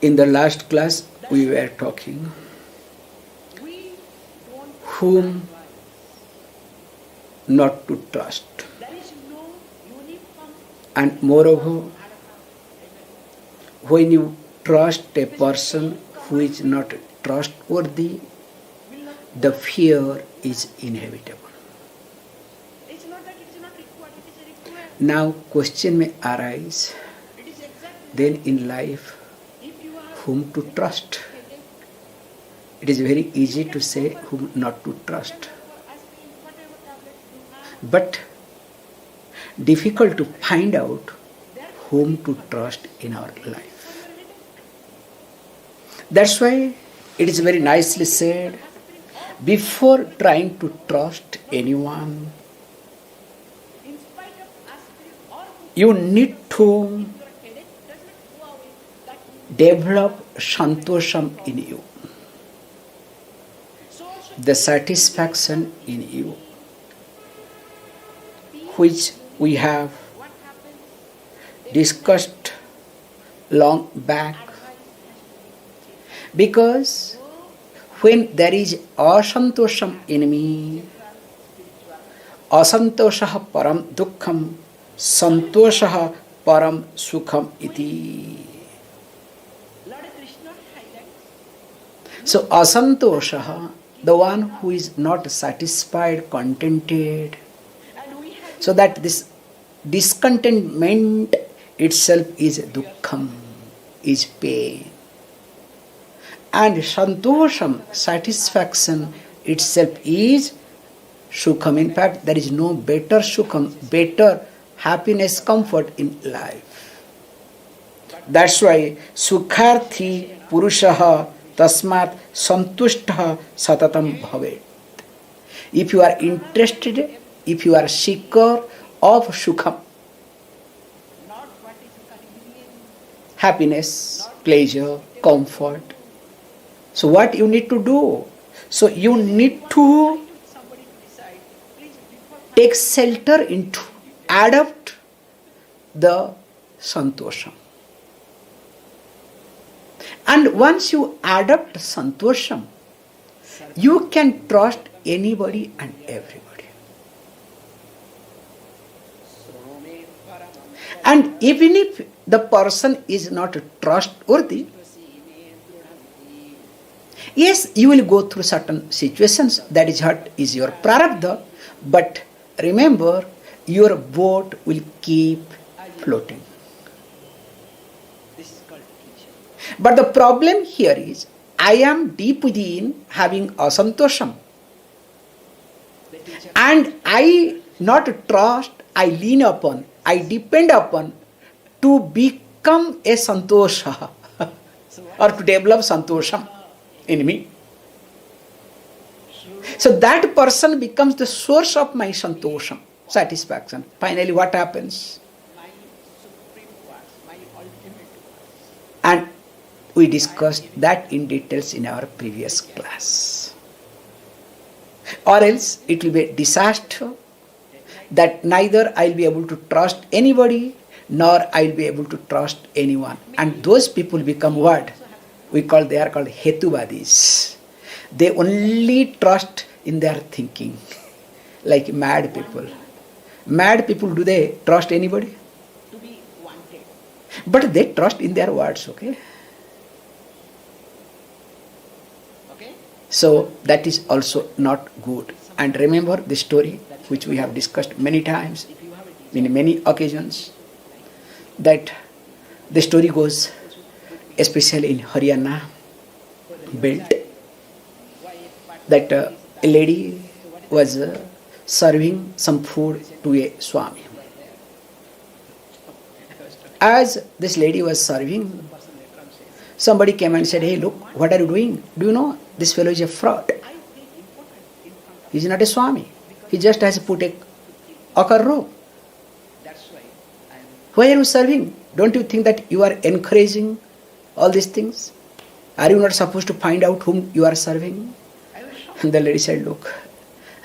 In the last class, we were talking whom not to trust. And moreover, when you trust a person who is not trustworthy, the fear is inevitable. Now, question may arise, then in life, whom to trust? It is very easy to say whom not to trust, but difficult to find out whom to trust in our life. That's why it is very nicely said, before trying to trust anyone, you need to develop santosham in you, the satisfaction in you, which we have discussed long back. Because when there is asantosham in me, asantosha param dukkham, santosha param sukham iti. So asantosha, the one who is not satisfied, contented, so that this discontentment itself is dukkham, is pain. And santosham, satisfaction itself is sukham. In fact, there is no better sukham, better happiness, comfort in life. That's why sukharthi purushaha tasmat santushtaha satatam bhavet. If you are interested, if you are seeker of sukham, happiness, pleasure, comfort, so what you need to do? So you need to take shelter into, adopt the santosham. And once you adopt santosham, you can trust anybody and everybody. And even if the person is not trustworthy, yes, you will go through certain situations, that is what is your prarabdha, but remember, your boat will keep floating. But the problem here is, I am deep within having asantosham, and I not trust, I lean upon, I depend upon to become a santosha or to develop santosham in me. So that person becomes the source of my santosham, satisfaction. Finally, what happens? And we discussed that in details in our previous class. Or else it will be a disaster that neither I will be able to trust anybody nor I will be able to trust anyone. And those people become what? They are called hetuvadis. They only trust in their thinking, like mad people. Mad people, do they trust anybody? But they trust in their words, okay? So that is also not good. And remember the story which we have discussed many times, in many occasions, that the story goes, especially in Haryana belt, that a lady was serving some food to a Swami. As this lady was serving, somebody came and said, "Hey, look, what are you doing? Do you know this fellow is a fraud? He is not a Swami. He just has put a ochre robe. Why are you serving? Don't you think that you are encouraging all these things? Are you not supposed to find out whom you are serving?" And the lady said, "Look,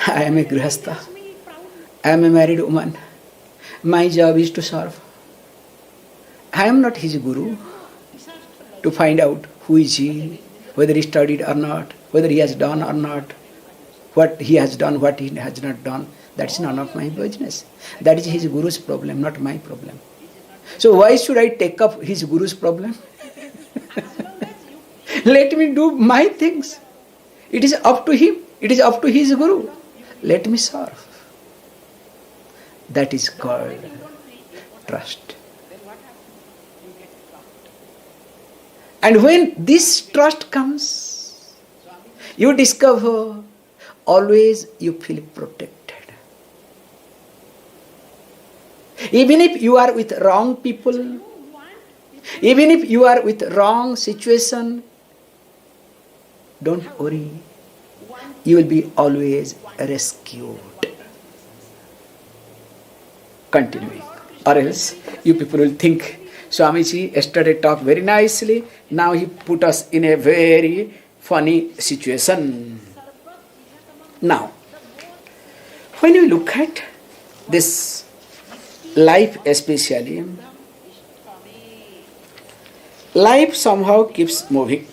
I am a grihastha. I am a married woman. My job is to serve. I am not his guru. to find out who is he, whether he studied or not, whether he has done or not, what he has done, what he has not done. That's none of my business. That is his guru's problem, not my problem. So why should I take up his guru's problem? Let me do my things. It is up to him. It is up to his guru. Let me serve. That is called trust. And when this trust comes, you discover always you feel protected. Even if you are with wrong people, even if you are with wrong situation, don't worry. You will be always rescued. Continuing. Or else you people will think, Swamiji yesterday talked very nicely, now he put us in a very funny situation. Now, when you look at this life especially, life somehow keeps moving.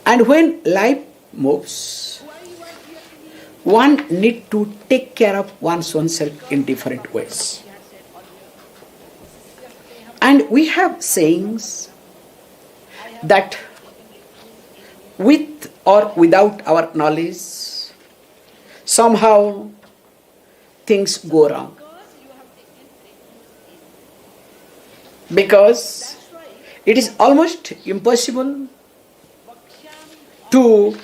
And when life moves, one need to take care of one's own self in different ways. And we have sayings that with or without our knowledge, somehow things go wrong. Because it is almost impossible to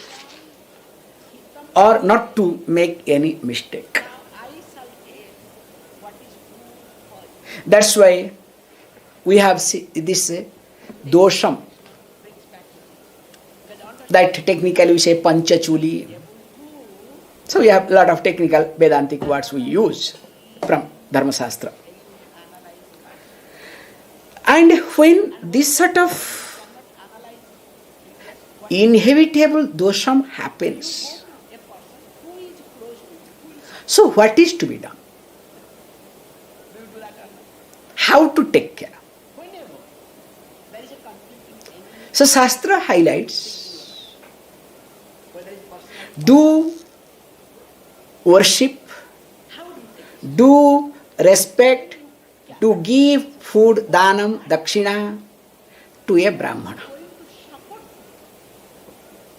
or not to make any mistake. That's why we have this dosham, that technically we say panchachuli. So we have a lot of technical Vedantic words we use from Dharma Shastra. And when this sort of inevitable dosham happens, so what is to be done? How to take care? So Shastra highlights, do worship, do respect, to give food, dhanam, dakshina to a Brahmana.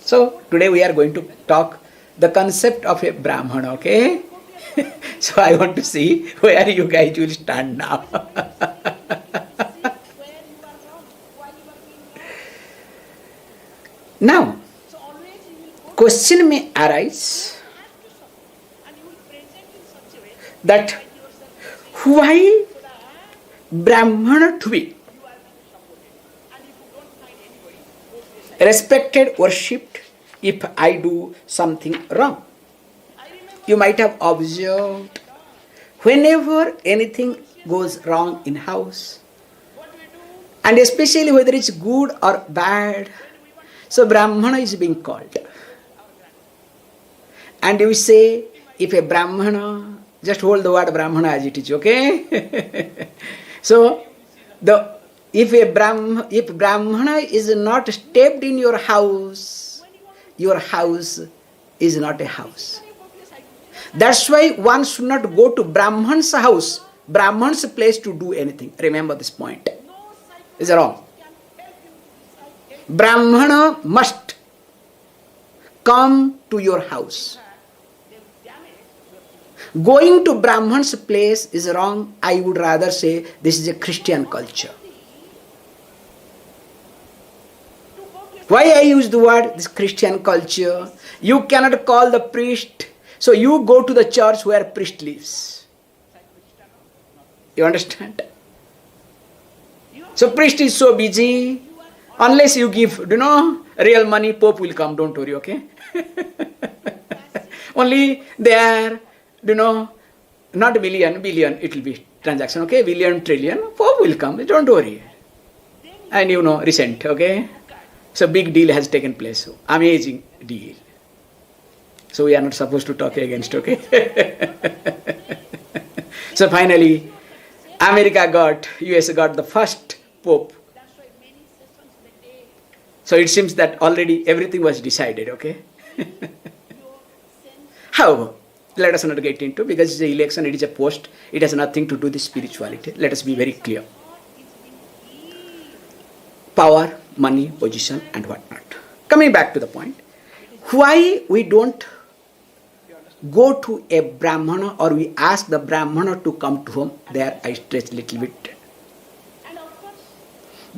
So today we are going to talk the concept of a Brahmana, okay? So I want to see where you guys will stand now. Now, question may arise that why Brahmana to be respected, worshipped if I do something wrong? You might have observed, whenever anything goes wrong in house, and especially whether it's good or bad, so Brahmana is being called. And you say, if a Brahmana, just hold the word Brahmana as it is, okay? So, if Brahmana is not stepped in your house is not a house. That's why one should not go to Brahman's house, Brahman's place to do anything. Remember this point. Is wrong. Brahmana must come to your house. Going to Brahman's place is wrong. I would rather say this is a Christian culture. Why I use the word this Christian culture? You cannot call the priest, so you go to the church where priest lives. You understand? So priest is so busy, unless you give, real money, Pope will come, don't worry, okay? Only there, not billion, it will be transaction, okay? Billion, trillion, Pope will come, don't worry. And recent, okay? So big deal has taken place, amazing deal. So we are not supposed to talk against, okay? So finally, America got, US got the first Pope. So it seems that already everything was decided, okay? However, let us not get into, because it's an election, it is a post, it has nothing to do with spirituality. Let us be very clear. Power, money, position, and whatnot. Coming back to the point, why we don't go to a Brahmana or we ask the Brahmana to come to home? There I stretch a little bit.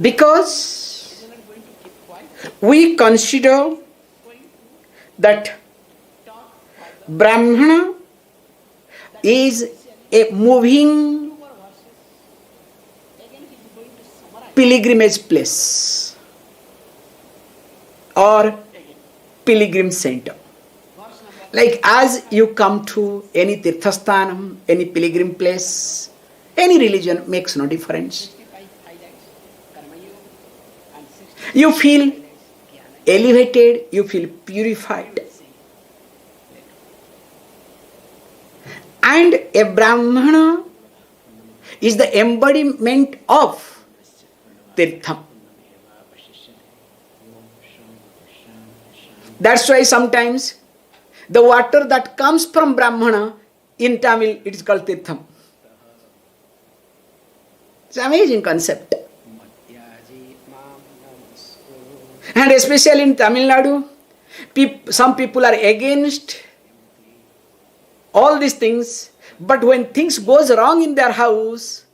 Because we consider that Brahmana is a moving pilgrimage place or pilgrim center. Like as you come to any tirthasthanam, any pilgrim place, any religion makes no difference. You feel elevated, you feel purified. And a Brahmana is the embodiment of tirtham. That's why sometimes the water that comes from Brahmana, in Tamil it is called tirtham. It's an amazing concept. And especially in Tamil Nadu, some people are against all these things, but when things goes wrong in their house,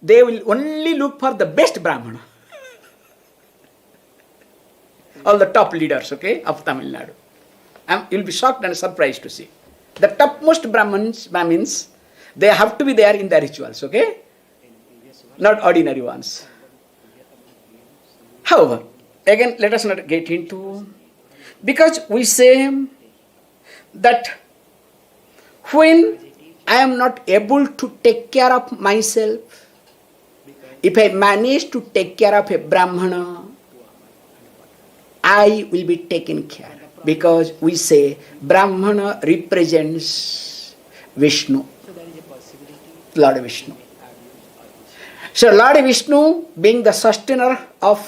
they will only look for the best Brahmana. All the top leaders, okay, of Tamil Nadu. You'll be shocked and surprised to see. The topmost Brahmins, they have to be there in the rituals, okay? Not ordinary ones. However, again, let us not get into, because we say that when I am not able to take care of myself, if I manage to take care of a Brahmana, I will be taken care of. Because we say Brahmana represents Vishnu, Lord Vishnu. So Lord Vishnu being the sustainer of,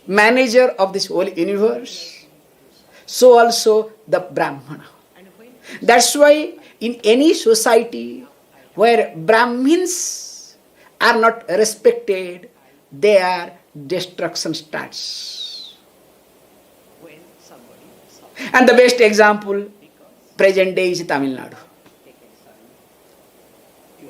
manager of this whole universe, so also the Brahmana. That's why in any society where Brahmins are not respected, their destruction starts. And the best example, present day, is Tamil Nadu.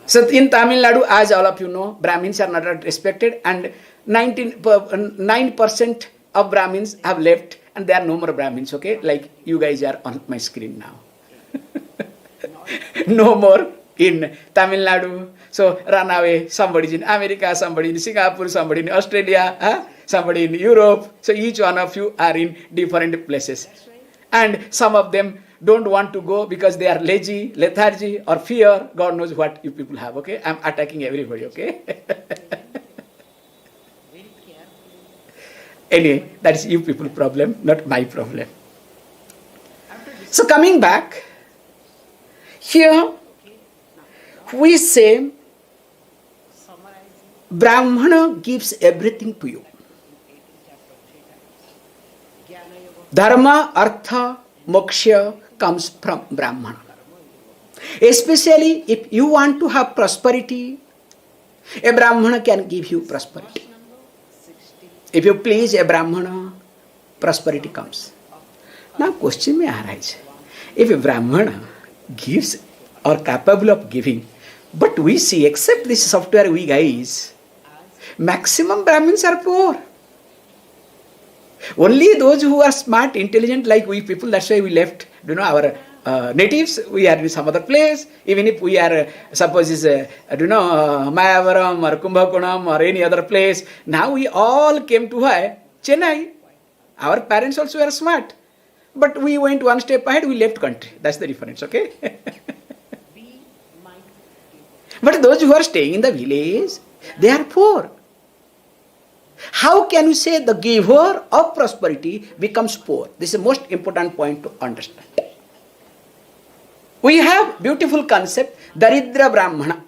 So in Tamil Nadu, as all of you know, Brahmins are not respected, and 9% of Brahmins have left, and there are no more Brahmins, okay? Like you guys are on my screen now. No more in Tamil Nadu. So run away. Somebody is in America, somebody in Singapore, somebody in Australia, somebody in Europe. So each one of you are in different places. And some of them don't want to go because they are lazy, lethargy, or fear. God knows what you people have, okay? I'm attacking everybody, okay? Anyway, that is you people problem, not my problem. So coming back, here we say Brahmana gives everything to you. Dharma, Artha, Moksha comes from Brahmana. Especially if you want to have prosperity, a Brahmana can give you prosperity. If you please a Brahmana, prosperity comes. Now question may arise, if a Brahmana gives or capable of giving, but we see, except this software we guys, maximum Brahmins are poor. Only those who are smart, intelligent like we people, that's why we left, our natives, we are in some other place. Even if we are, suppose is, Mayavaram or Kumbhakonam or any other place, now we all came to Chennai. Our parents also were smart. But we went one step ahead, we left country. That's the difference, okay? But those who are staying in the village, they are poor. How can you say the giver of prosperity becomes poor? This is the most important point to understand. We have beautiful concept, Daridra Brahmana.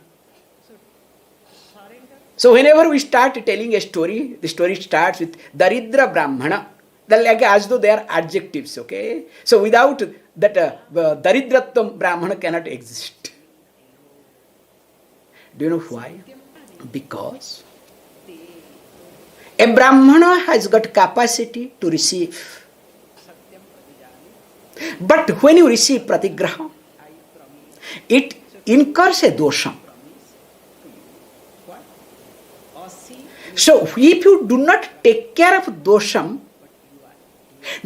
So whenever we start telling a story, the story starts with Daridra Brahmana. They're like as though they are adjectives, okay? So without that, Daridratvam Brahmana cannot exist. Do you know why? Because a Brahmana has got capacity to receive. But when you receive pratigraha, it incurs a dosham. So if you do not take care of dosham,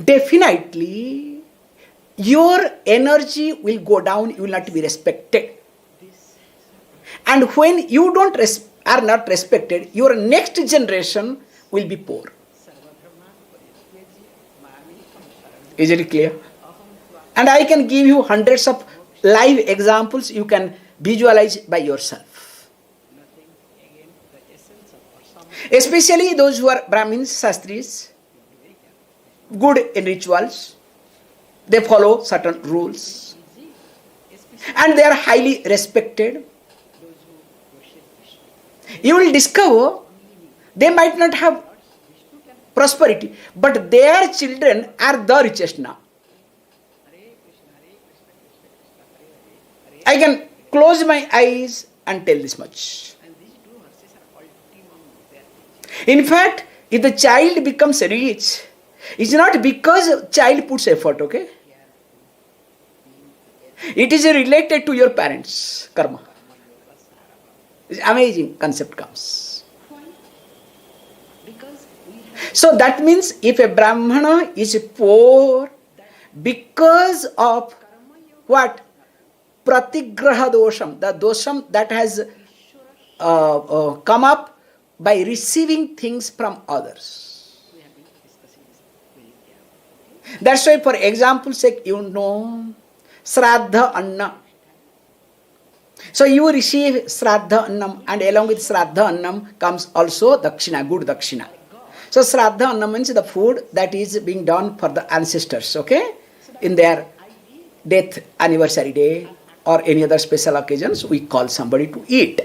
definitely your energy will go down, you will not be respected. And when you are not respected, your next generation will be poor. Is it clear? And I can give you hundreds of live examples you can visualize by yourself. Especially those who are Brahmins, Shastris, good in rituals, they follow certain rules, and they are highly respected. You will discover they might not have prosperity, but their children are the richest now. I can close my eyes and tell this much. In fact, if the child becomes rich, it's not because child puts effort, okay? It is related to your parents' karma. It's amazing concept comes. So that means if a Brahmana is poor because of what? Pratigraha dosham, the dosham that has come up by receiving things from others. That's why, for example sake, you know, Shraddha Anna. So you receive Shraddha Annam, and along with Shraddha Annam comes also Dakshina, good Dakshina. So Shraddha Annam means the food that is being done for the ancestors, okay? In their death anniversary day or any other special occasions, we call somebody to eat.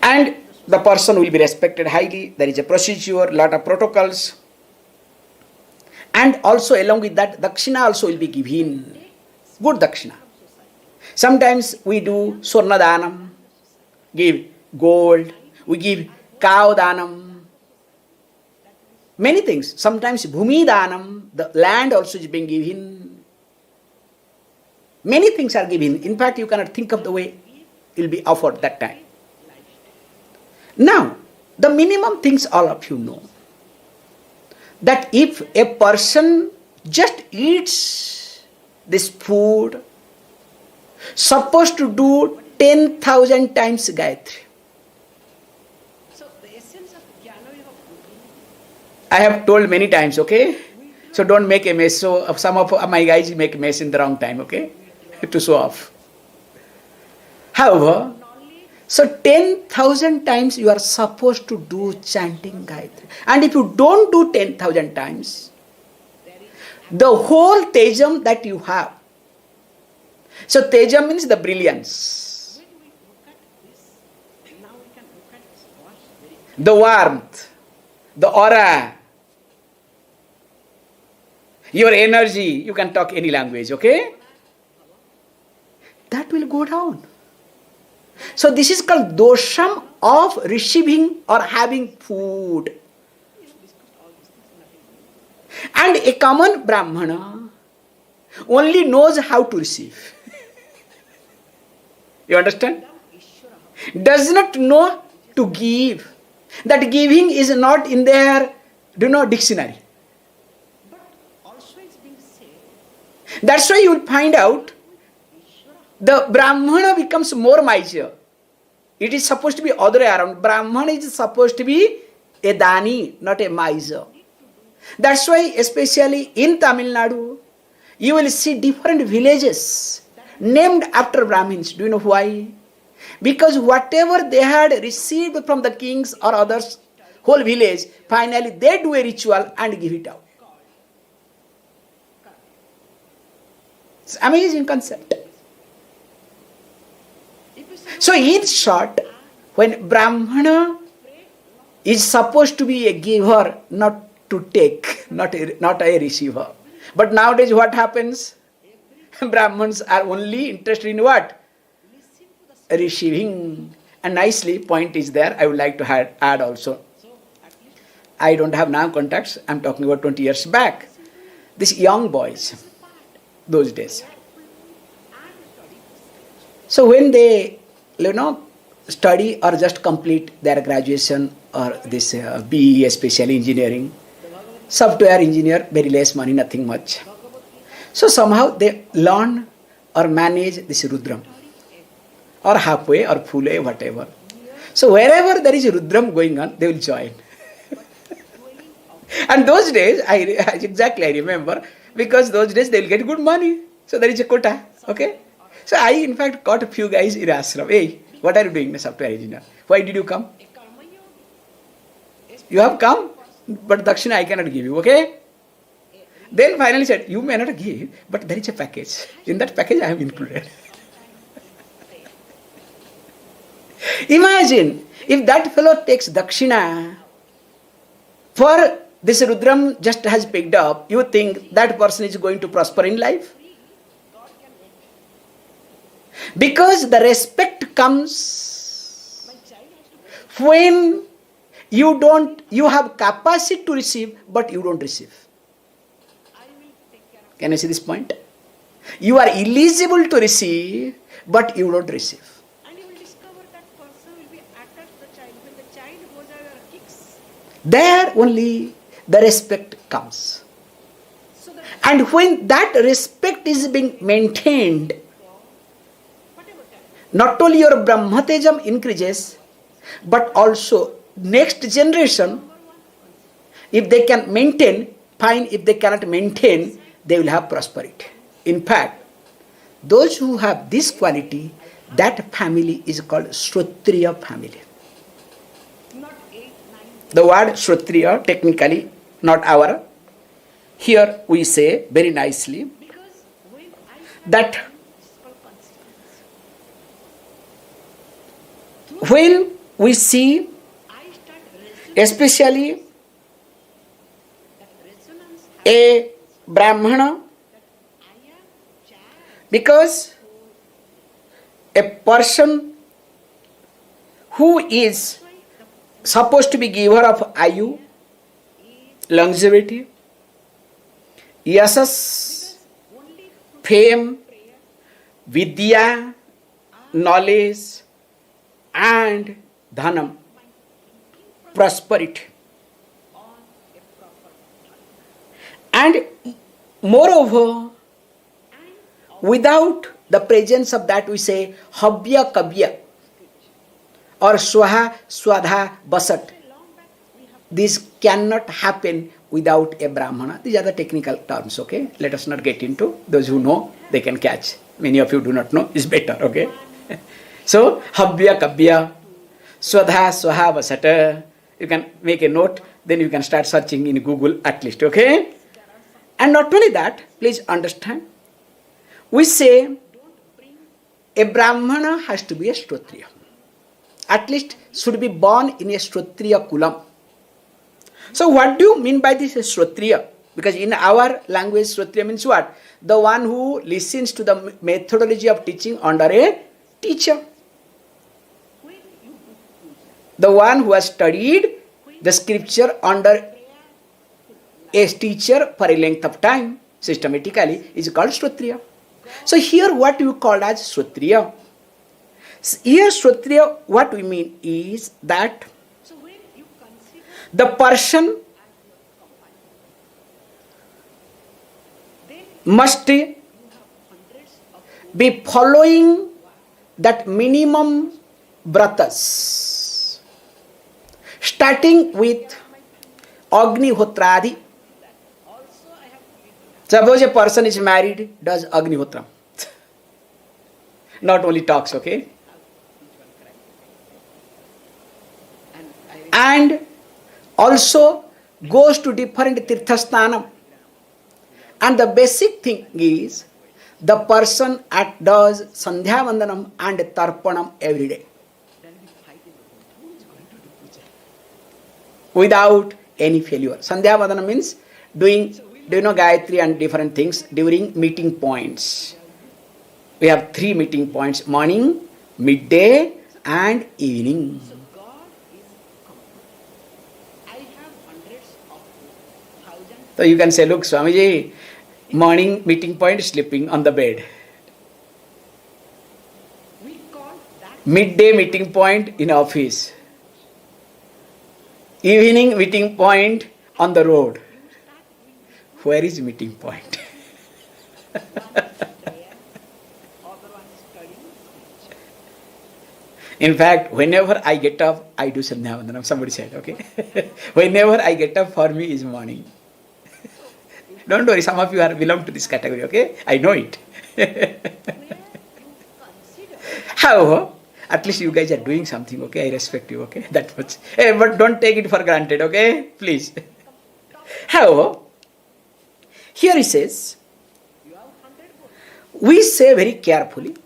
And the person will be respected highly. There is a procedure, lot of protocols. And also along with that, Dakshina also will be given. Good Dakshina. Sometimes we do Swarna Danam, give gold, we give cow Danam. Many things. Sometimes Bhumi Danam, the land also is being given. Many things are given. In fact, you cannot think of the way it will be offered that time. Now, the minimum things all of you know, that if a person just eats this food, supposed to do 10,000 times Gayatri. So the essence of jnana you have cooking. I have told many times, okay? So don't make a mess. So some of my guys make a mess in the wrong time, okay? To show off. However, so 10,000 times you are supposed to do chanting Gayatri. And if you don't do 10,000 times, the whole tejam that you have. So tejam means the brilliance. When we look at this, now we can look at this watch very The warmth, the aura, your energy, you can talk any language, okay? That will go down. So this is called dosham of receiving or having food. And a common Brahmana only knows how to receive. You understand? Does not know to give. That giving is not in their, dictionary. But also it's being said. That's why you will find out the Brahmana becomes more miser. It is supposed to be other way around. Brahmana is supposed to be a dani, not a miser. That's why especially in Tamil Nadu, you will see different villages named after Brahmins. Do you know why? Because whatever they had received from the kings or others, whole village, finally they do a ritual and give it out. It's an amazing concept. So in short, When Brahmana is supposed to be a giver, not to take, not a receiver. But nowadays what happens? Brahmins are only interested in what? Receiving. And nicely, point is there, I would like to add also. I don't have now contacts, I'm talking about 20 years back. These young boys, those days. So when they, study or just complete their graduation or this BE, especially engineering, software engineer, very less money, nothing much. So somehow they learn or manage this Rudram, or halfway or full way, whatever. So wherever there is Rudram going on, they will join. And those days, I remember, because those days they will get good money. So there is a quota, okay? So I in fact caught a few guys in ashram. Hey, what are you doing, the software engineer? Why did you come? You have come, but Dakshina I cannot give you, okay? Then finally said, you may not give, but there is a package. In that package I am included. Imagine, if that fellow takes Dakshina for this Rudram just has picked up, you think that person is going to prosper in life? Because the respect comes when you have capacity to receive, but you don't receive. Can you see this point? You are eligible to receive, but you don't receive. And you will discover that person will be attached to the child. When the child goes out or kicks. There only the respect comes. So and when that respect is being maintained, not only your Brahmatejam increases, but also next generation, if they can maintain, fine. If they cannot maintain, they will have prosperity. In fact, those who have this quality, that family is called Shrotriya family. The word Shrotriya, technically, not our. Here we say very nicely that when we see, especially a Brahmana, because a person who is supposed to be giver of ayu, longevity, yasas, fame, vidya, knowledge, and dhanam, prosperity. And moreover, without the presence of that, we say habya kabya or swaha swadha basat. This cannot happen without a Brahmana. These are the technical terms, okay? Let us not get into. Those who know, they can catch. Many of you do not know, is better, okay? So, habya kabya, swadha swaha basat. You can make a note, then you can start searching in Google at least, okay? And not only that, please understand, we say a Brahmana has to be a Shrotriya. At least should be born in a Shrotriya kulam. So what do you mean by this Shrotriya? Because in our language, Shrotriya means what? The one who listens to the methodology of teaching under a teacher. The one who has studied the scripture under a teacher for a length of time, systematically, is called Shrotriya. So here what you call as Shrotriya. Here Shrotriya, what we mean is that the person must be following that minimum vratas, starting with Agnihotradi. Suppose a person is married, does Agnihotra. Not only talks, okay? And also goes to different tirthasthanam. And the basic thing is, the person does Sandhya Vandanam and Tarpanam every day. without any failure. Sandhya Vadana means doing, do you know Gayatri and different things during meeting points. We have 3 meeting points: morning, midday, and evening. So God is complete. I have hundreds of thousands. So you can say, look, Swamiji, morning meeting point, sleeping on the bed. We call that Midday meeting point in office. Evening meeting point on the road. Where is meeting point? one is prayer, other one is studying scripture. In fact, whenever I get up, I do Sandhya Vandanam. Somebody said, okay? Whenever I get up, for me is morning. Don't worry, some of you are belong to this category, okay? I know it. Where you consider However, at least you guys are doing something, okay? I respect you, okay? That much. Hey, but don't take it for granted, okay? Please. However, here he says, you have 100 books. we say very carefully,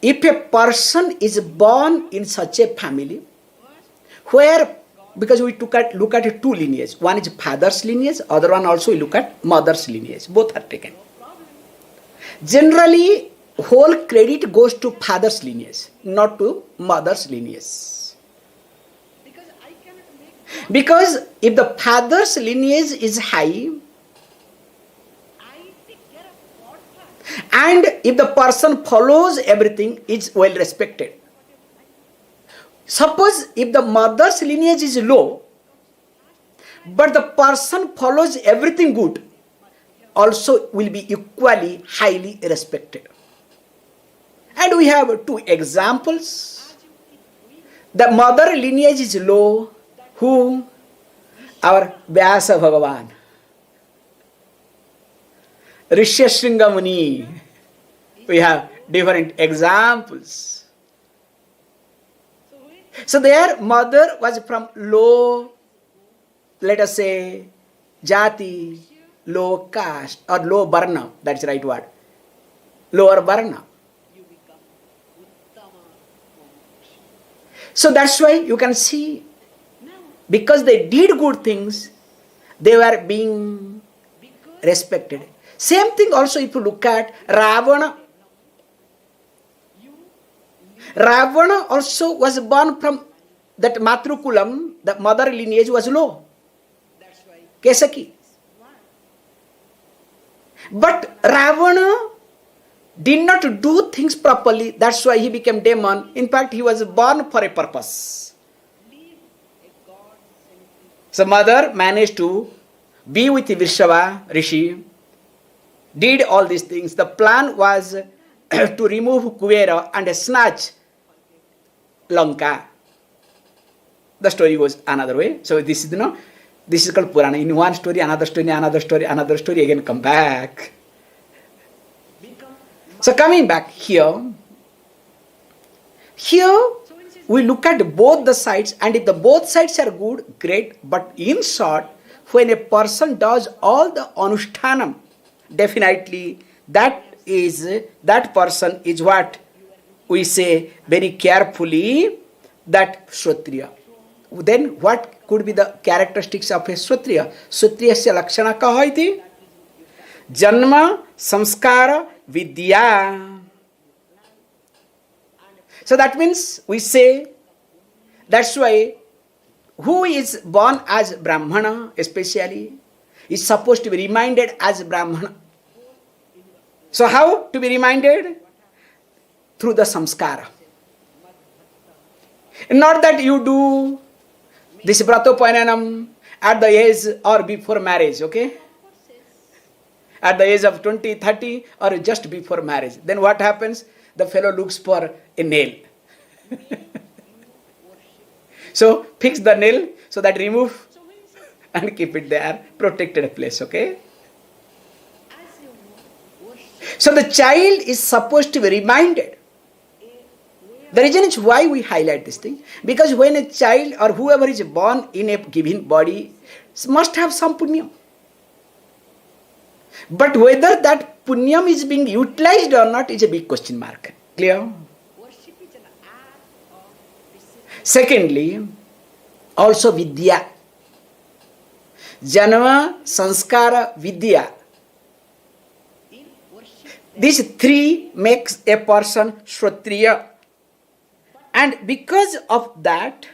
if a person is born in such a family where, because we look at 2 lineages, one is father's lineage, other one also we look at mother's lineage, both are taken. Generally, whole credit goes to father's lineage, not to mother's lineage. Because I cannot make Because if the father's lineage is high, I take care of God first. and if the person follows everything, is well respected. Suppose if the mother's lineage is low, but the person follows everything good, also will be equally highly respected. And we have 2 examples. The mother lineage is low. Who? Our Vyasa Bhagavan. Rishyashringa Muni. We have different examples. So their mother was from low, let us say, jati, low caste or low varna. That's the right word. Lower varna. You become Uttama Moksha. So that's why you can see, Now, because they did good things, they were being because respected. Same thing also if you look at Ravana. Ravana also was born from that Matrukulam, the mother lineage was low. that's why Kesaki. But Ravana did not do things properly. That's why he became demon. In fact, he was born for a purpose. leave a God-centric. So mother managed to be with Vrishava Rishi, did all these things. The plan was to remove Kuvera and snatch Lanka. The story goes another way. So this is, this is called Purana. In one story, another story, another story, again come back. Become So coming back here we look at both the sides, and if the both sides are good, great. But in short, when a person does all the anushtanam, definitely that person is what we say very carefully, that Shrotriya. Then what could be the characteristics of a Shrotriya? Shrotriyasya lakshana ka hoiti? Janma, samskara, vidya. So that means we say, that's why who is born as Brahmana especially is supposed to be reminded as Brahmana. So how to be reminded? Through the samskara. Not that you do this Vratopayanam at the age or before marriage, okay? At the age of 20, 30 or just before marriage. Then what happens? The fellow looks for a nail. So fix the nail so that remove and keep it there, protected place, okay? as you worship So the child is supposed to be reminded. The reason is why we highlight this thing. Because when a child or whoever is born in a given body must have some punyam. But whether that punyam is being utilized or not is a big question mark. Clear? worship is an act of receiving. Secondly, also Vidya. Janma, Sanskara, Vidya. These three makes a person Shrotriya. And because of that,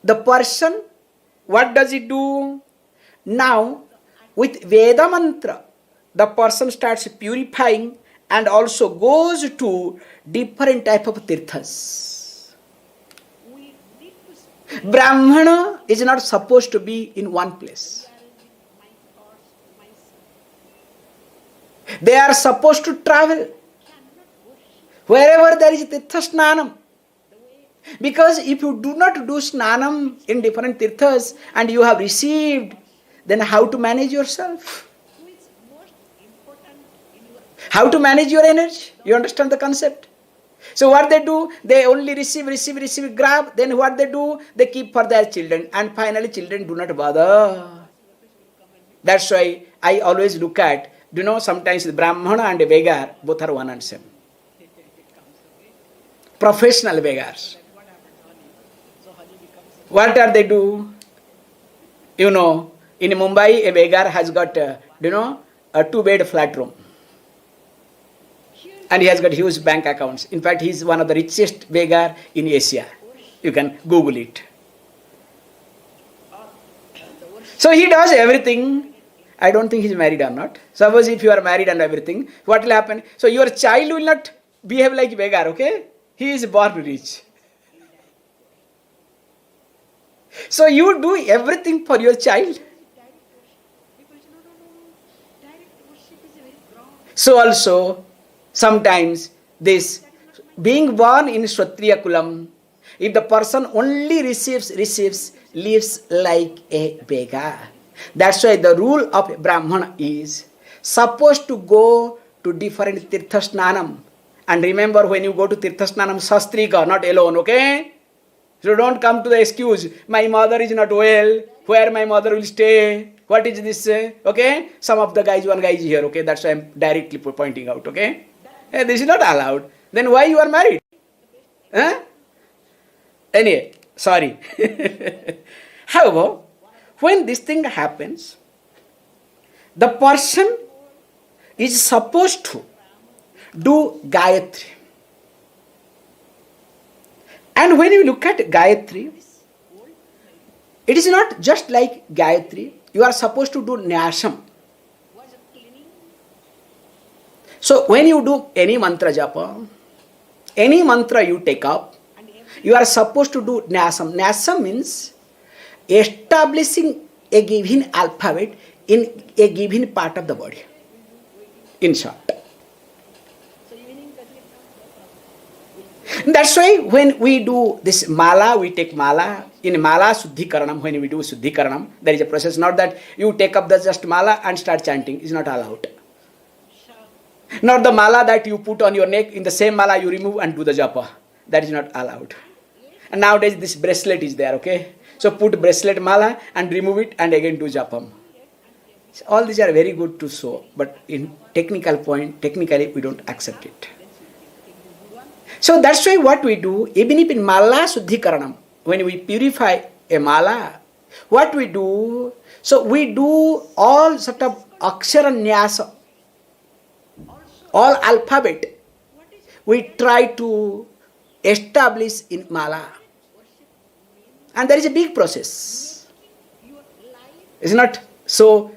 the person, what does he do? Now, with Veda mantra, the person starts purifying and also goes to different type of tirthas. Brahmana is not supposed to be in one place. They are supposed to travel wherever there is tirtha snanam. Because if you do not do snanam in different tirthas and you have received, then how to manage yourself? How to manage your energy? You understand the concept? So what they do, they only receive, grab, then what they do, they keep for their children, and finally children do not bother. That's why I always look at, sometimes the Brahmana and the beggar, both are one and same. Professional beggars. What are they do? In Mumbai, a beggar has got, a 2-bed flat room. And he has got huge bank accounts. In fact, he is one of the richest beggar in Asia. You can Google it. So he does everything. I don't think he is married or not. Suppose if you are married and everything, what will happen? So your child will not behave like beggar, okay? He is born rich. So you do everything for your child. So also, sometimes this being born in Kshatriya Kulam, if the person only receives, lives like a beggar. That's why the rule of Brahmana is supposed to go to different tirtha snanam. And remember, when you go to tirtha snanam, sastrika, not alone, okay? So don't come to the excuse, my mother is not well, where my mother will stay, what is this, okay? Some of the guys, one guy is here, okay? That's why I'm directly pointing out, okay? Hey, this is not allowed. Then why you are married? Huh? Anyway, sorry. However, when this thing happens, the person is supposed to do Gayatri. And when you look at Gayatri, it is not just like Gayatri. You are supposed to do Nyasam. So when you do any mantra japa, any mantra you take up, you are supposed to do Nyasam. Nyasam means establishing a given alphabet in a given part of the body. In short. That's why when we do this mala, we take mala. In mala Suddhikaranam, when we do Suddhikaranam, there is a process. Not that you take up the just mala and start chanting. It's not allowed. Not the mala that you put on your neck, in the same mala you remove and do the japa. That is not allowed. And nowadays this bracelet is there, okay? So put bracelet mala and remove it and again do japam. So all these are very good to show, but in technically we don't accept it. So that's why what we do, even if in mala Suddhikaranam, when we purify a mala, what we do, so we do all sort of akshara nyasa, all alphabet, we try to establish in mala. And there is a big process. It's not so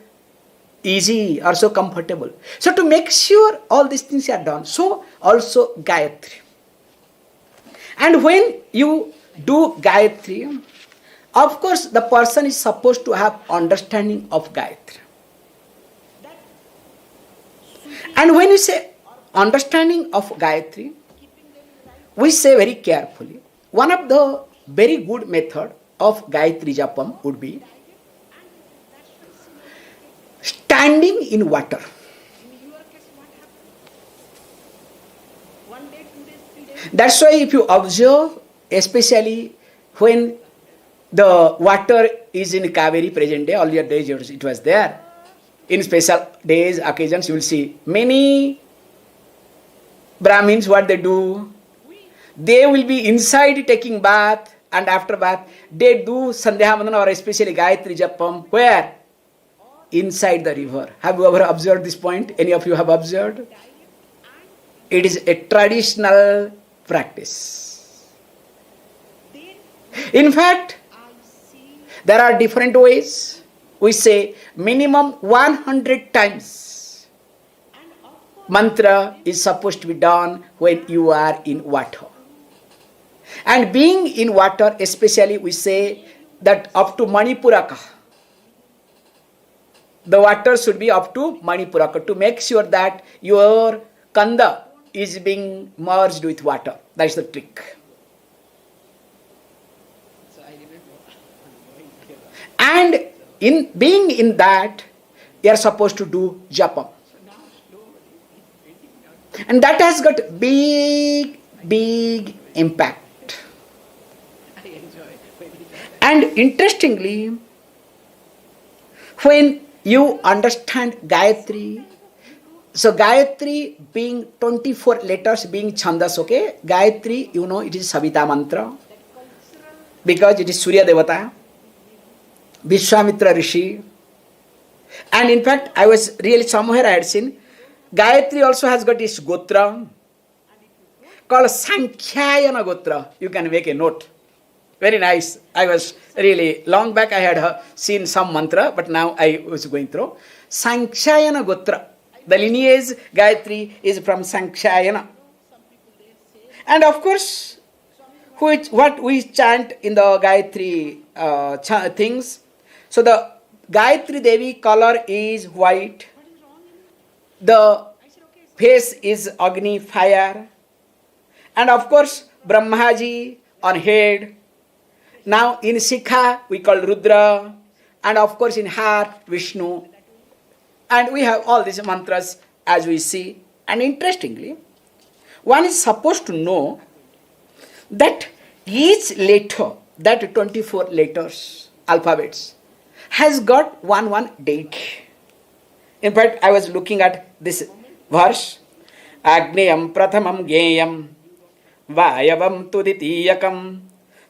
easy or so comfortable. So to make sure all these things are done, so also Gayatri. And when you do Gayatri, of course the person is supposed to have understanding of Gayatri. And when you say understanding of Gayatri, we say very carefully, one of the very good method of Gayatri Japam would be standing in water. That's why if you observe, especially when the water is in Kaveri present day, earlier days it was there. In special days, occasions, you will see many Brahmins, what they do, they will be inside taking bath and after bath, they do Sandhya Vandana or especially Gayatri Japam. Where? Inside the river. Have you ever observed this point? Any of you have observed? It is a traditional practice. In fact, there are different ways. We say minimum 100 times mantra is supposed to be done when you are in water. And being in water, especially we say that up to Manipuraka. The water should be up to Manipuraka to make sure that your kanda is being merged with water. That's the trick. And in being in that, you are supposed to do japam. And that has got big impact. And interestingly, when you understand Gayatri, so Gayatri being 24 letters, being Chandas, okay? Gayatri, you know, it is Savita mantra because it is Surya Devata, Vishwamitra Rishi. And in fact, I was really somewhere I had seen, Gayatri also has got its Gotra called Sankhyayana Gotra. You can make a note. Very nice. I was really, long back I had seen some mantra, but now I was going through. Sankhyayana Gotra. The lineage Gayatri is from Sankhyayana. And of course, what we chant in the Gayatri things. So the Gayatri Devi color is white. The face is Agni, fire. And of course, Brahmaji on head. Now in Sikha, we call Rudra. And of course in heart, Vishnu. And we have all these mantras as we see. And interestingly, one is supposed to know that each letter, that 24 letters, alphabets, has got one deity. In fact, I was looking at this verse. Agneyam prathamam geyam vayavam tuditiyakam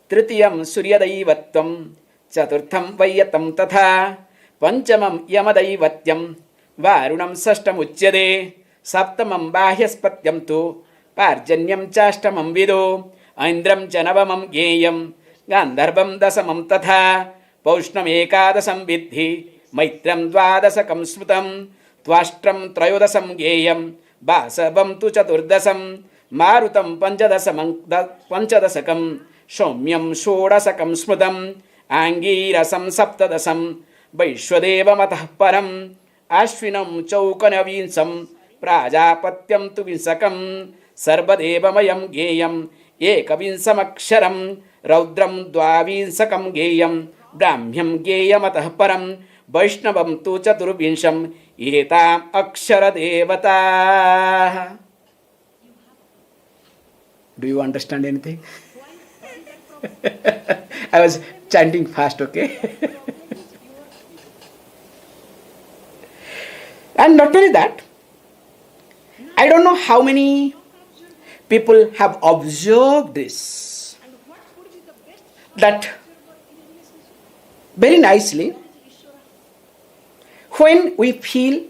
tritiyam suryadaivatvam chaturtham vayatam tatha panchamam yamadaivatyam varunam sashtam uchyade saptamam bahyaspathyam tu parjanyam chashtamam vido aindram chanavamam geyam gandharvam dasamam tatha paushnam ekadasam vidhi maitram dvadasakam smrutam tvashtram trayodasam geyam vasavam tu chaturdasam marutam panchadasakam Somyam Shodasakam Smudam Angirasam Saptadasam Vaishwadevam Atah Param Ashvinam Chaukanavinsam Prajapatyam Tu Vinsakam Sarvadevamayam Geyam Ekavinsamaksharam Raudram Dvavinsakam Geyam Brahmyam Geyam Atah Param Vaishnavam Tu Chaturvinsham Etam Akshara Devata. Do you understand anything? I was chanting fast, okay? And not only that, I don't know how many people have observed this. That very nicely, when we feel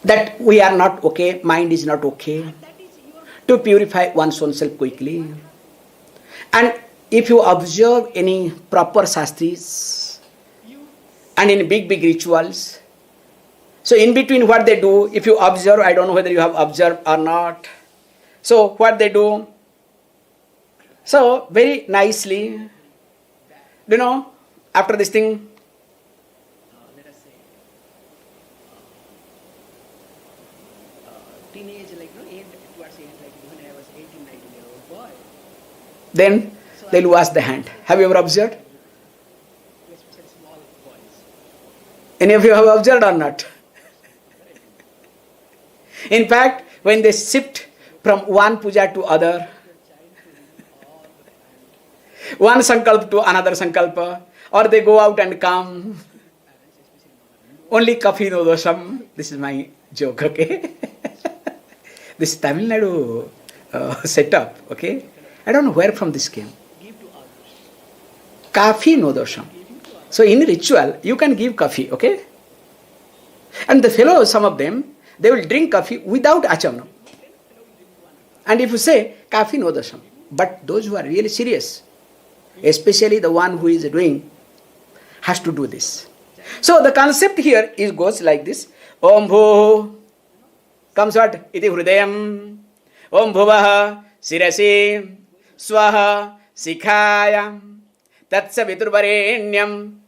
that we are not okay, mind is not okay, to purify one's own self quickly. And if you observe any proper shastris and in big rituals, so in between what they do, if you observe, I don't know whether you have observed or not. So what they do, so very nicely, you know, after this thing, then they'll wash the hand. Have you ever observed? Any of you have observed or not? In fact, when they shift from one puja to other, one sankalpa to another sankalpa, or they go out and come, only kafi no dosam. This is my joke, okay? This Tamil Nadu setup. Okay, I don't know where from this came. Kafi no dosham. So in ritual, you can give coffee. Okay, and the fellows, some of them, they will drink coffee without achamnam. And if you say kafi no dosham, but those who are really serious, especially the one who is doing, has to do this. So the concept here is goes like this. Om bho comes what? Iti hrudayam. Om bhuvaha sirasi swaha sikhaya tatsa viturvarenyam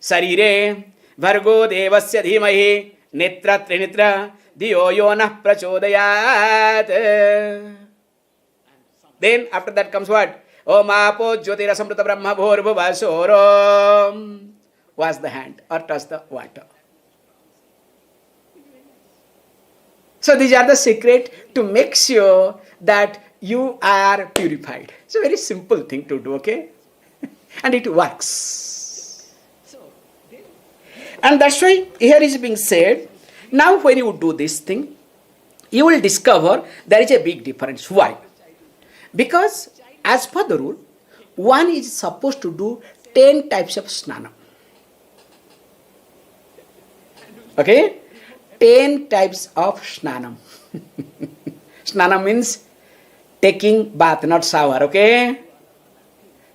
sarire bhargo devasya dhimahi netra trinitra diyo yonah prachodayat. Then after that comes what? Om apo jyotirasambruta brahma bhorvubha sorom. Wash the hand or touch the water. So these are the secret to make sure that you are purified. It's a very simple thing to do, okay? And it works. And that's why here is being said, now when you do this thing, you will discover there is a big difference. Why? Because as per the rule, one is supposed to do 10 types of snana. Okay? 10 types of snanam. Snana means taking bath, not shower, okay?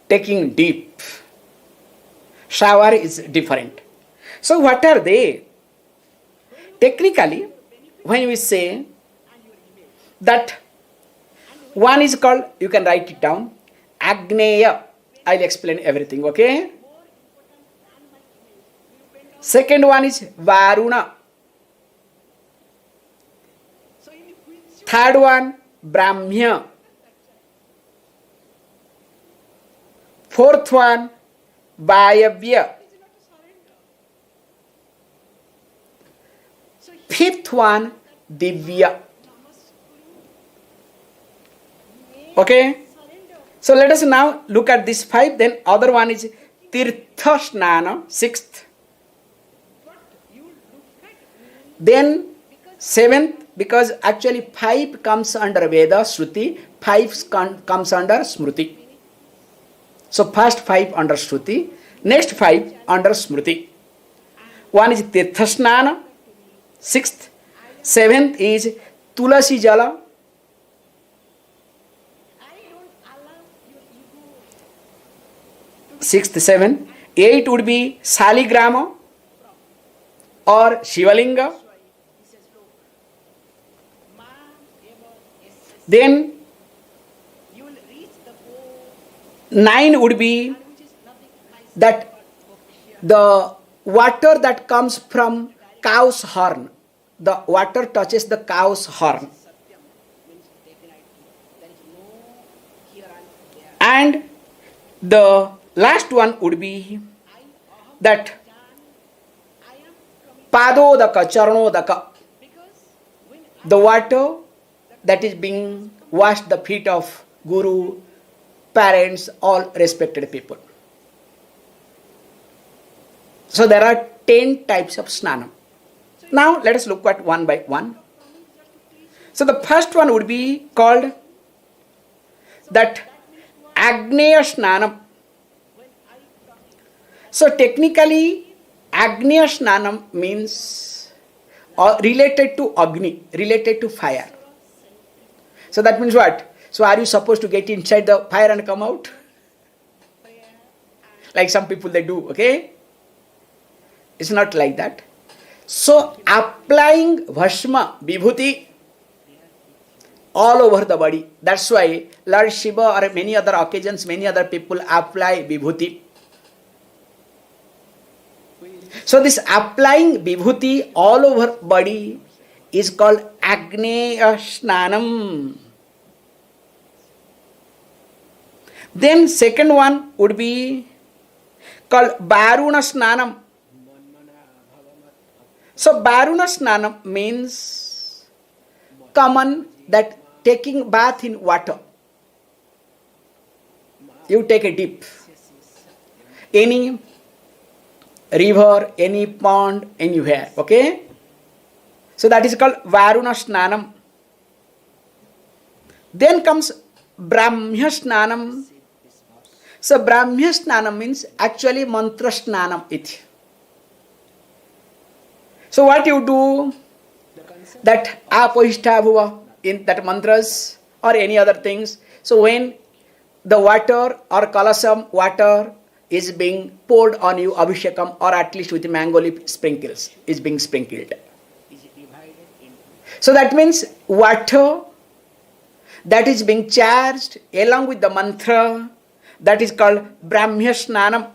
Taking deep. Shower is different. So what are they? Technically, when we say that one is called, you can write it down, Agneya. I'll explain everything, okay? Second one is Varuna. Third one, Brahmya. Fourth one, Vayavya. Fifth one, Divya. Okay? So let us now look at this 5. Then other one is Tirtha Snana, 6th. Then 7th, because actually 5 comes under Veda, Shruti, 5 comes under Smruti. So first 5 under Shruti, next 5 under Smruti. One is Tirtha Snana, 6th. 7th is Tulasi Jala. 6th, 7th. 8 would be Saligrama or Shivalinga. Then 9 would be that the water that comes from cow's horn. The water touches the cow's horn. And the last one would be that Padodaka, Charnodaka, the water that is being washed the feet of Guru, parents, all respected people. So there are 10 types of snanam. Now let us look at one by one. So the first one would be called that Agneya Snanam. So technically Agneya Snanam means related to Agni, related to fire. So that means what? So are you supposed to get inside the fire and come out? Like some people they do, okay? It's not like that. So applying Bhashma, Vibhuti all over the body. That's why Lord Shiva or many other occasions, many other people apply Vibhuti. So this applying Vibhuti all over body is called Agneya Snanam. Then second one would be called Varuna Snanam. So Varuna Snanam means common, that taking bath in water. You take a dip. Any river, any pond, anywhere. Okay? So that is called Varuna Snanam. Then comes Brahmya Snanam. So Brahmya Snanam means actually mantra Snanam iti. So what you do? That apohishta bhuva in that mantras or any other things. So when the water or kalasam water is being poured on you, abhishekam, or at least with mango leaf sprinkles is being sprinkled. So that means water that is being charged along with the mantra, that is called Brahmya Snanam.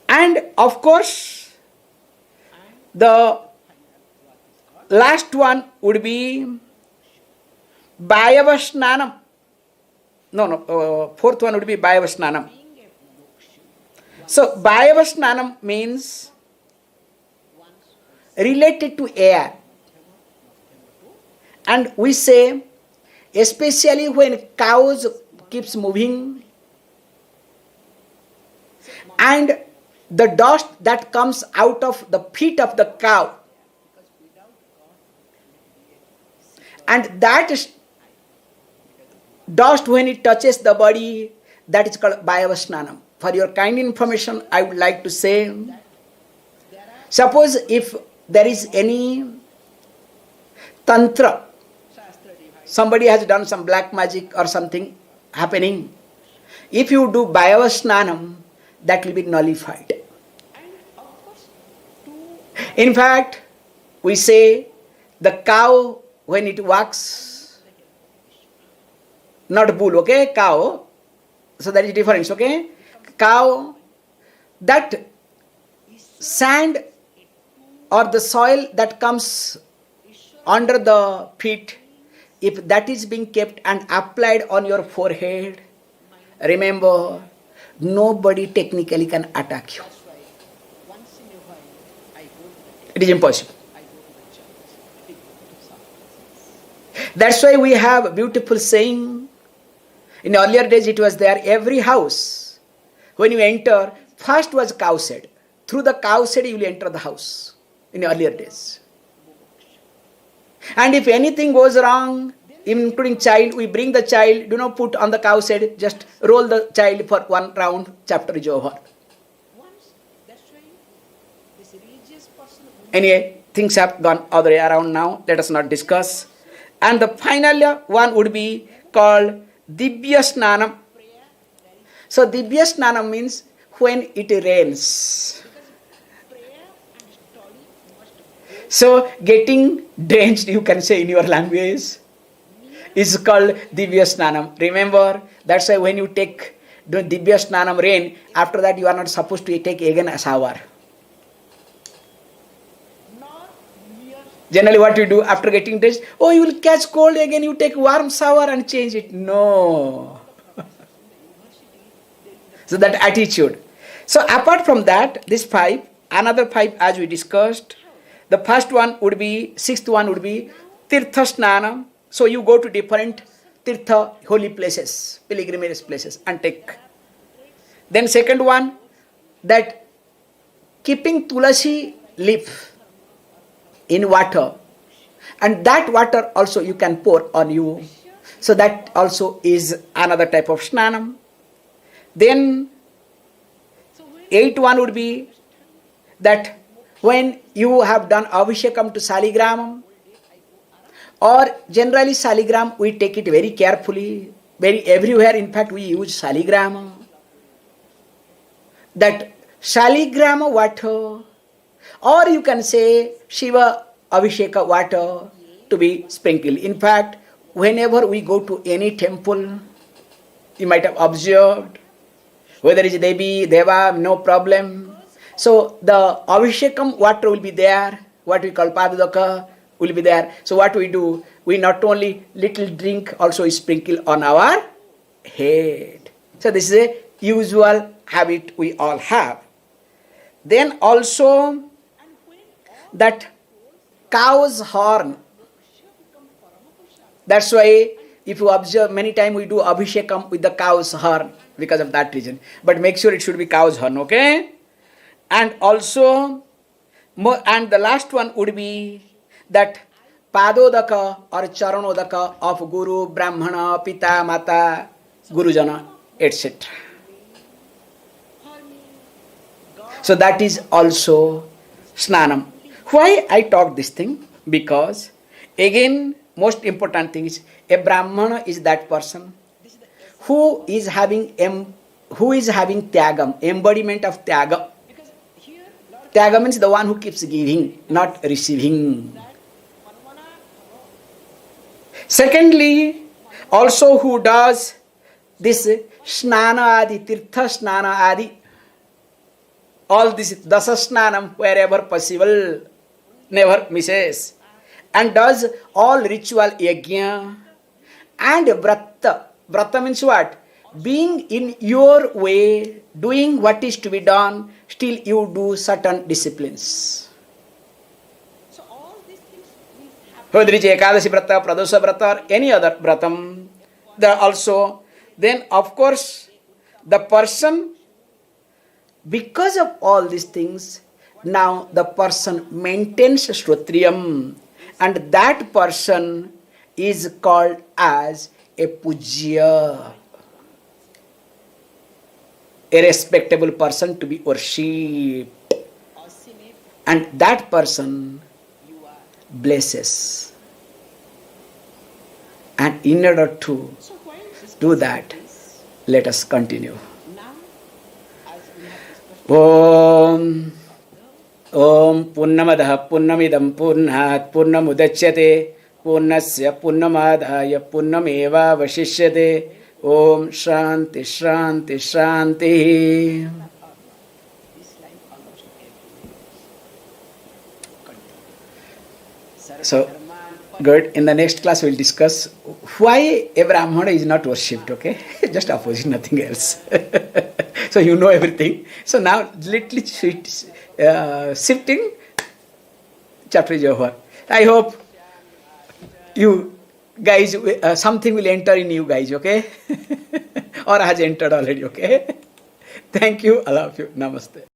And of course, the last one would be Vayava Snanam. Fourth one would be Vayava Snanam. So Vayava Snanam means related to air. And we say, especially when cows keeps moving and the dust that comes out of the feet of the cow, and that dust when it touches the body, that is called Vayava Snanam. For your kind information, I would like to say, suppose if there is any tantra, somebody has done some black magic or something happening, if you do Vayava Snanam, that will be nullified. In fact, we say the cow when it walks, not bull, okay, cow, so that is difference, okay, cow, that sand or the soil that comes under the feet, if that is being kept and applied on your forehead, remember, nobody technically can attack you. It is impossible. That's why we have a beautiful saying. In earlier days it was there, every house, when you enter, first was cow shed. Through the cow shed you will enter the house in earlier days. And if anything goes wrong, including child, we bring the child, do not put on the cow shed, just roll the child for one round, chapter is over. Anyway, things have gone other way around now, let us not discuss. And the final one would be called Divya Snanam. So Divya Snanam means when it rains. So getting drenched, you can say in your language, is called Divya Snanam. Remember, that's why when you take the Divya Snanam rain, after that you are not supposed to take again a shower. Generally what you do after getting drenched, oh, you will catch cold again, you take warm shower and change it. No. So that attitude. So apart from that, this five, another five as we discussed, the first one would be, sixth one would be Tirtha Snana. So you go to different Tirtha, holy places, pilgrimage places and take. Then second one, that keeping Tulasi leaf in water, and that water also you can pour on you. So that also is another type of Snanam. Then eighth one would be that when you have done Abhishekam to Saligramam, or generally Saligram, we take it very carefully, very everywhere in fact we use Saligram. That Saligrama water, or you can say Shiva Abhisheka water to be sprinkled. In fact, whenever we go to any temple, you might have observed, whether it is Devi, Deva, no problem. So the Abhishekam water will be there, what we call Padudaka will be there. So what we do, we not only little drink, also sprinkle on our head. So this is a usual habit we all have. Then also that cow's horn. That's why if you observe, many times we do Abhishekam with the cow's horn because of that reason. But make sure it should be cow's horn, okay? And also, and the last one would be that Padodaka or Charanodaka of Guru, Brahmana, Pita, Mata, Gurujana, etc. So that is also Snanam. Why I talk this thing? Because again, most important thing is a Brahmana is that person who is having Tyagam, embodiment of Tyaga. Tyaga means the one who keeps giving, not receiving. Secondly, also who does this Snana Adi, Tirtha Snana Adi, all this Dasa Snanam wherever possible, never misses, and does all ritual yajna and vrata. Vrata means what? Being in your way, doing what is to be done, still you do certain disciplines. So all these things will happen. Whether it is Ekadashi Vrata, Pradosha Vrata, or any other Vratam, there also, then of course, the person, because of all these things, now the person maintains Shrotriyam, and that person is called as a Pujya, a respectable person to be worshipped, and that person blesses. And in order to do that, let us continue. Om Purnamadah Purnamidam Purnat Purnamudachyate Purnasya Purnamadhaya Purnameva Vashishyate. Om Shanti Shanti Shanti. So, good. In the next class, we will discuss why a Brahmana is not worshipped, okay? Just opposite, nothing else. So, you know everything. So, now, little shifting, chapter is over. I hope you guys, something will enter in you guys, okay? Or has entered already, okay? Thank you. I love you. Namaste.